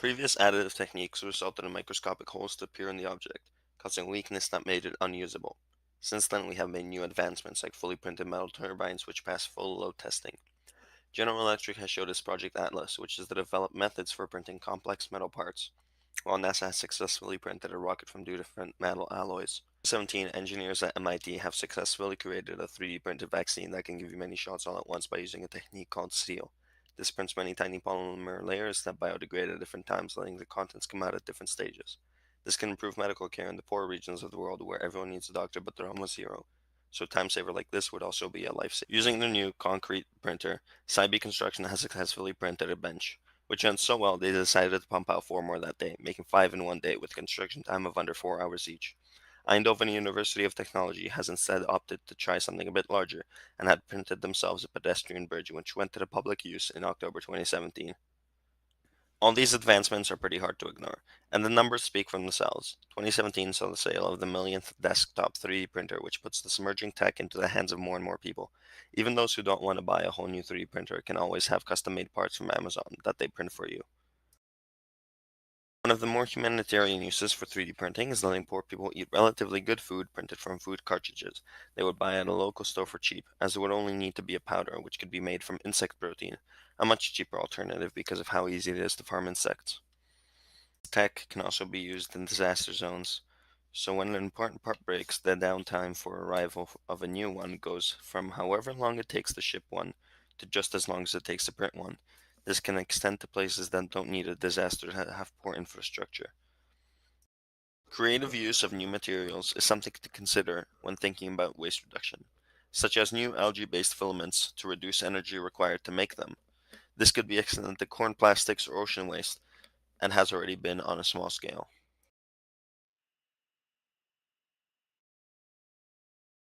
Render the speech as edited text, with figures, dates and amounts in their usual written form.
Previous additive techniques resulted in microscopic holes to appear in the object, causing weakness that made it unusable. Since then, we have made new advancements like fully printed metal turbines which pass full load testing. General Electric has showed us Project Atlas, which is to develop methods for printing complex metal parts, while NASA has successfully printed a rocket from two different metal alloys. 17 engineers at MIT have successfully created a 3D printed vaccine that can give you many shots all at once by using a technique called seal. This prints many tiny polymer layers that biodegrade at different times, letting the contents come out at different stages. This can improve medical care in the poor regions of the world where everyone needs a doctor but they're almost zero. So a time saver like this would also be a lifesaver. Using the new concrete printer, Cybe Construction has successfully printed a bench, which went so well they decided to pump out four more that day, making five in one day with construction time of under 4 hours each. Eindhoven University of Technology has instead opted to try something a bit larger and had printed themselves a pedestrian bridge which went to the public use in October 2017. All these advancements are pretty hard to ignore, and the numbers speak for themselves. 2017 saw the sale of the millionth desktop 3D printer, which puts this emerging tech into the hands of more and more people. Even those who don't want to buy a whole new 3D printer can always have custom made parts from Amazon that they print for you. One of the more humanitarian uses for 3D printing is letting poor people eat relatively good food printed from food cartridges they would buy at a local store for cheap, as it would only need to be a powder which could be made from insect protein, a much cheaper alternative because of how easy it is to farm insects. Tech can also be used in disaster zones, so when an important part breaks, the downtime for arrival of a new one goes from however long it takes to ship one to just as long as it takes to print one. This can extend to places that don't need a disaster to have poor infrastructure. Creative use of new materials is something to consider when thinking about waste reduction, such as new algae-based filaments to reduce energy required to make them. This could be extended to corn plastics or ocean waste, and has already been on a small scale.